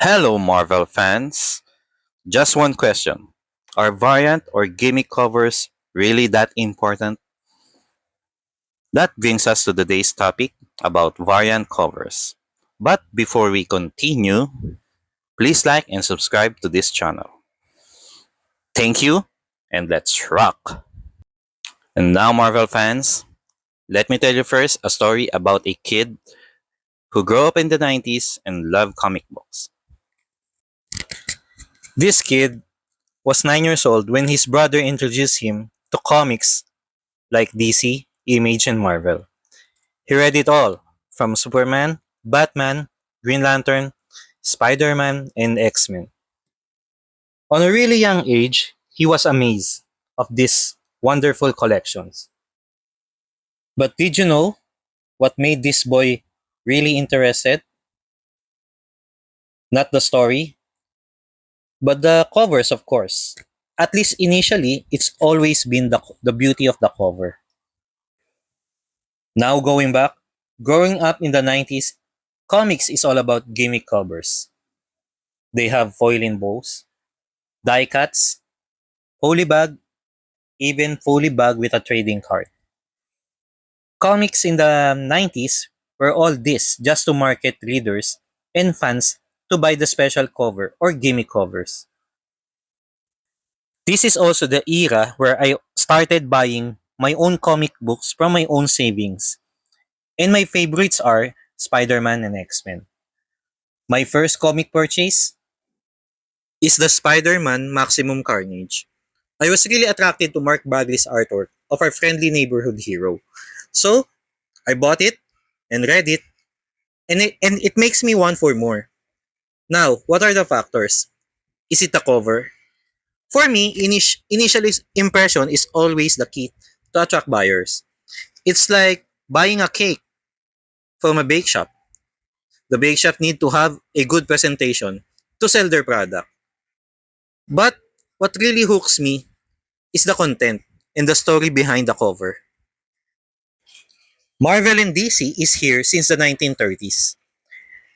Hello, Marvel fans. Just one question. Are variant or gimmick covers really that important? That brings us to today's topic about variant covers. But before we continue, please like and subscribe to this channel. Thank you, and let's rock! And now, Marvel fans, let me tell you first a story about a kid who grew up in the 90s and loved comic books. This kid was 9 years old when his brother introduced him to comics like DC, Image, and Marvel. He read it all, from Superman, Batman, Green Lantern, Spider-Man, and X-Men. On a really young age, he was amazed of these wonderful collections. But did you know what made this boy really interested? Not the story, but the covers, of course. At least initially, it's always been the beauty of the cover. Now going back, growing up in the 90s, comics is all about gimmick covers. They have foiling bows, die cuts, holy bag, even fully bag with a trading card. Comics in the 90s were all this just to market readers and fans to buy the special cover or gimmick covers. This is also the era where I started buying my own comic books from my own savings. And my favorites are Spider-Man and X-Men. My first comic purchase is the Spider-Man Maximum Carnage. I was really attracted to Mark Bagley's artwork of our friendly neighborhood hero. So, I bought it and read it, and it makes me want for more. Now, what are the factors? Is it the cover? For me, initial impression is always the key to attract buyers. It's like buying a cake from a bake shop. The bake shop need to have a good presentation to sell their product. But what really hooks me is the content and the story behind the cover. Marvel and DC is here since the 1930s,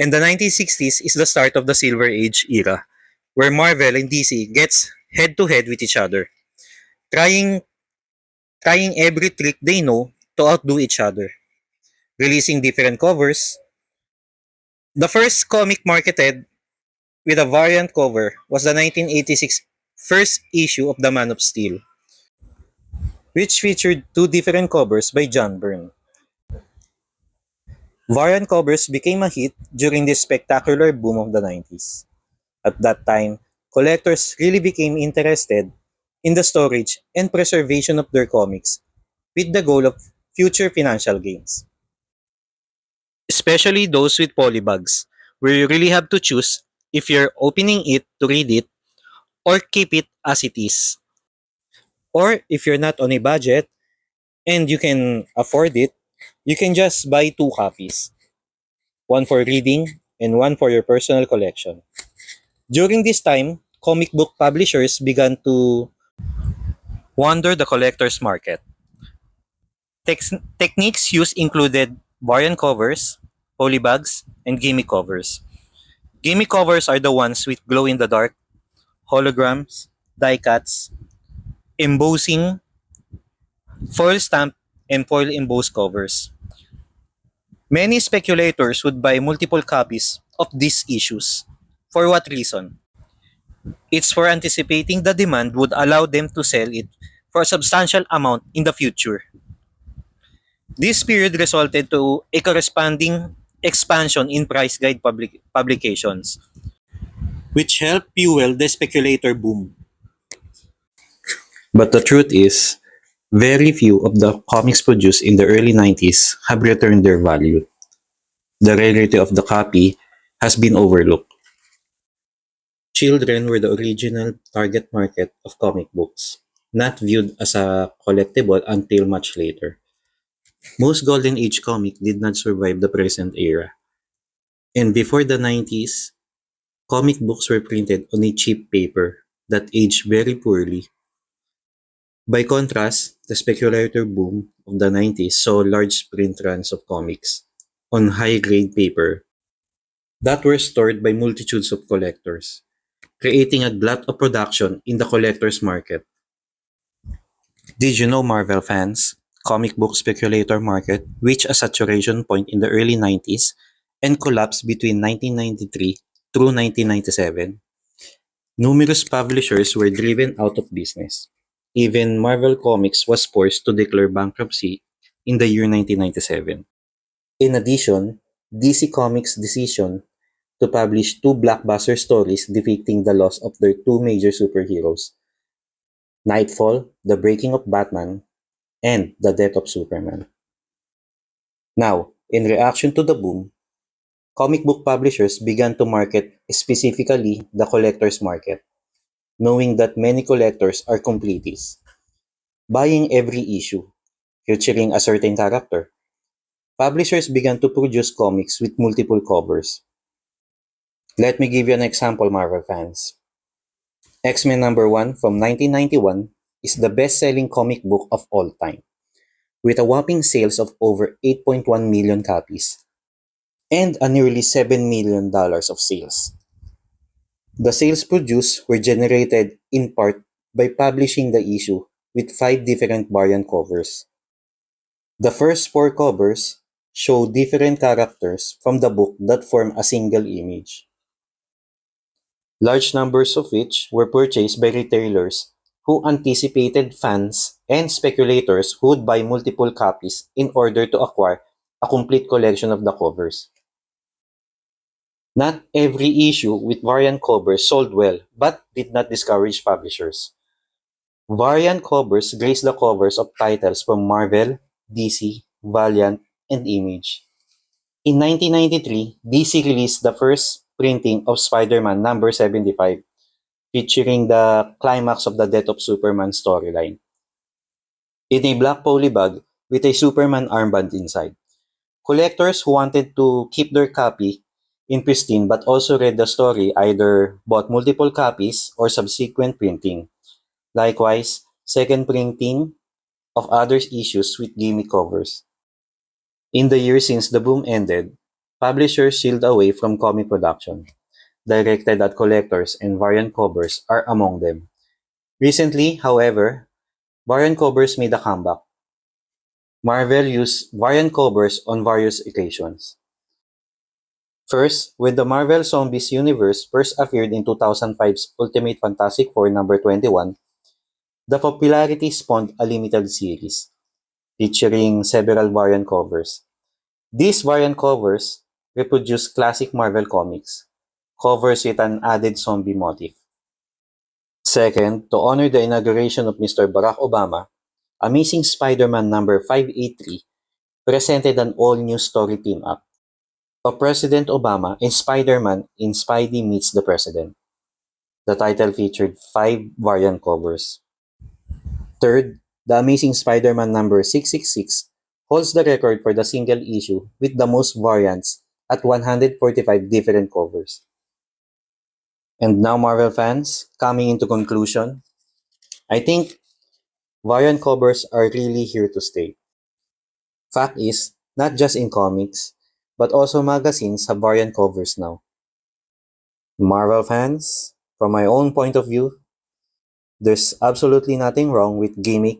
and the 1960s is the start of the Silver Age era, where Marvel and DC gets head to head with each other, trying trying every trick they know to outdo each other, releasing different covers. The first comic marketed with a variant cover was the 1986 first issue of The Man of Steel, which featured two different covers by John Byrne. Variant covers became a hit during this spectacular boom of the 90s. At that time, collectors really became interested in the storage and preservation of their comics with the goal of future financial gains. Especially those with polybags, where you really have to choose if you're opening it to read it or keep it as it is. Or if you're not on a budget and you can afford it, you can just buy two copies, one for reading and one for your personal collection. During this time, comic book publishers began to wander the collector's market. Techniques used included variant covers, polybags, and gimmick covers. Gimmick covers are the ones with glow in the dark, holograms, die cuts, embossing, foil stamp, and foil embossed covers. Many speculators would buy multiple copies of these issues. For what reason? It's for anticipating the demand would allow them to sell it for a substantial amount in the future. This period resulted to a corresponding expansion in price guide publications, which helped fuel the speculator boom. But the truth is, very few of the comics produced in the early 90s have returned their value. The rarity of the copy has been overlooked. Children were the original target market of comic books, not viewed as a collectible until much later. Most Golden Age comics did not survive the present era. And before the 90s, comic books were printed on a cheap paper that aged very poorly. By contrast, the speculator boom of the 90s saw large print runs of comics on high-grade paper that were stored by multitudes of collectors, creating a glut of production in the collector's market. Did you know, Marvel fans? Comic book speculator market reached a saturation point in the early 90s and collapsed between 1993 through 1997. Numerous publishers were driven out of business. Even Marvel Comics was forced to declare bankruptcy in the year 1997. In addition, DC Comics' decision to publish two blockbuster stories depicting the loss of their two major superheroes, Nightfall, The Breaking of Batman, and The Death of Superman. Now, in reaction to the boom, comic book publishers began to market specifically the collector's market, knowing that many collectors are completists, buying every issue featuring a certain character. Publishers began to produce comics with multiple covers. Let me give you an example, Marvel fans. X-Men number 1 from 1991 is the best-selling comic book of all time, with a whopping sales of over 8.1 million copies and a nearly $7 million of sales. The sales produced were generated in part by publishing the issue with 5 different variant covers. The first 4 covers show different characters from the book that form a single image, large numbers of which were purchased by retailers who anticipated fans and speculators who would buy multiple copies in order to acquire a complete collection of the covers. Not every issue with variant covers sold well but did not discourage publishers. Variant covers grace the covers of titles from Marvel, DC, Valiant, and Image. In 1993, DC released the first printing of Spider-Man number 75, featuring the climax of the Death of Superman storyline, in a black polybag with a Superman armband inside. Collectors who wanted to keep their copy in pristine but also read the story either bought multiple copies or subsequent printing. Likewise, second printing of other issues with gimmick covers. In the years since the boom ended, publishers shield away from comic production, directed at collectors, and variant covers are among them. Recently, however, variant covers made a comeback. Marvel used variant covers on various occasions. First, when the Marvel Zombies universe first appeared in 2005's Ultimate Fantastic Four number 21, the popularity spawned a limited series featuring several variant covers. These variant covers reproduce classic Marvel comics, covers with an added zombie motif. Second, to honor the inauguration of Mr. Barack Obama, Amazing Spider-Man number 583 presented an all-new story team-up of President Obama and Spider-Man in Spidey Meets the President. The title featured 5 variant covers. Third, The Amazing Spider-Man number 666 holds the record for the single issue with the most variants at 145 different covers. And now, Marvel fans, coming into conclusion, I think variant covers are really here to stay. Fact is, not just in comics, but also magazines have variant covers now. Marvel fans, from my own point of view, there's absolutely nothing wrong with gimmick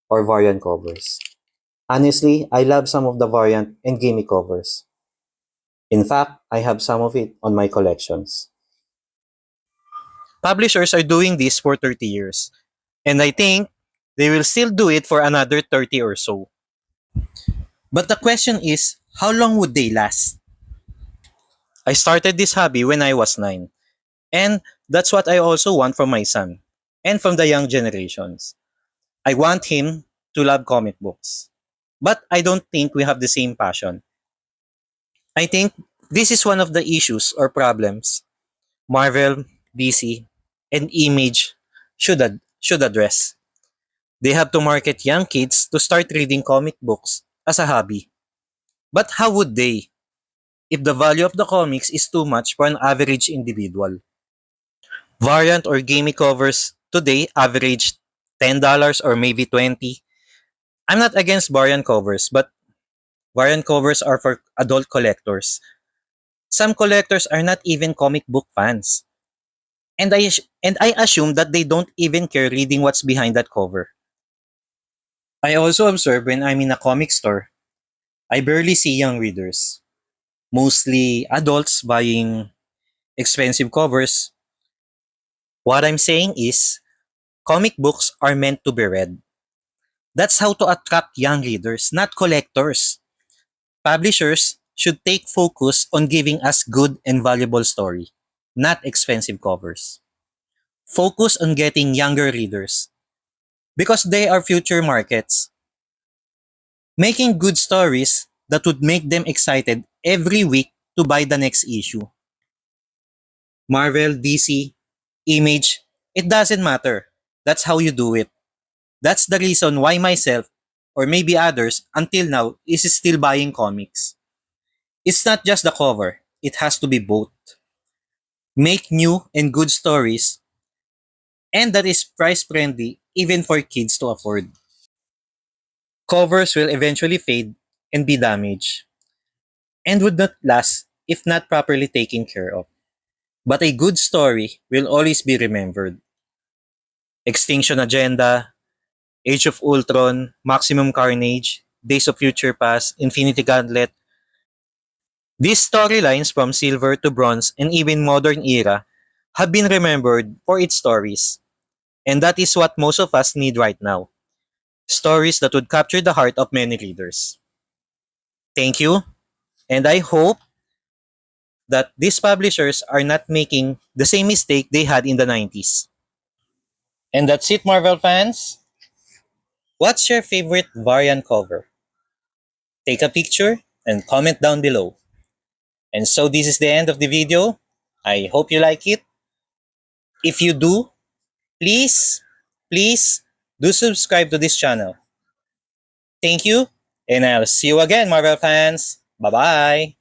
or variant covers. Honestly, I love some of the variant and gimmick covers. In fact, I have some of it on my collections. Publishers are doing this for 30 years, and I think they will still do it for another 30 or so. But the question is, how long would they last? I started this hobby when I was 9, and that's what I also want from my son and from the young generations. I want him to love comic books. But I don't think we have the same passion. I think this is one of the issues or problems Marvel, DC, and Image should address. They have to market young kids to start reading comic books as a hobby. But how would they if the value of the comics is too much for an average individual? Variant or gaming covers today average $10 or maybe 20. I'm not against variant covers, but variant covers are for adult collectors. Some collectors are not even comic book fans. And I assume that they don't even care reading what's behind that cover. I also observe when I'm in a comic store, I barely see young readers. Mostly adults buying expensive covers. What I'm saying is, comic books are meant to be read. That's how to attract young readers, not collectors. Publishers should take focus on giving us good and valuable story, not expensive covers. Focus on getting younger readers because they are future markets. Making good stories that would make them excited every week to buy the next issue. Marvel, DC, Image, it doesn't matter. That's how you do it. That's the reason why myself, or maybe others, until now, is still buying comics. It's not just the cover, it has to be both. Make new and good stories, and that is price friendly even for kids to afford. Covers will eventually fade and be damaged, and would not last if not properly taken care of. But a good story will always be remembered. Extinction Agenda, Age of Ultron, Maximum Carnage, Days of Future Past, Infinity Gauntlet. These storylines from Silver to Bronze and even modern era have been remembered for its stories. And that is what most of us need right now. Stories that would capture the heart of many readers. Thank you, and I hope that these publishers are not making the same mistake they had in the 90s. And that's it, Marvel fans. What's your favorite variant cover? Take a picture and comment down below. And so this is the end of the video. I hope you like it. If you do, please do subscribe to this channel. Thank you, and I'll see you again, Marvel fans. Bye-bye.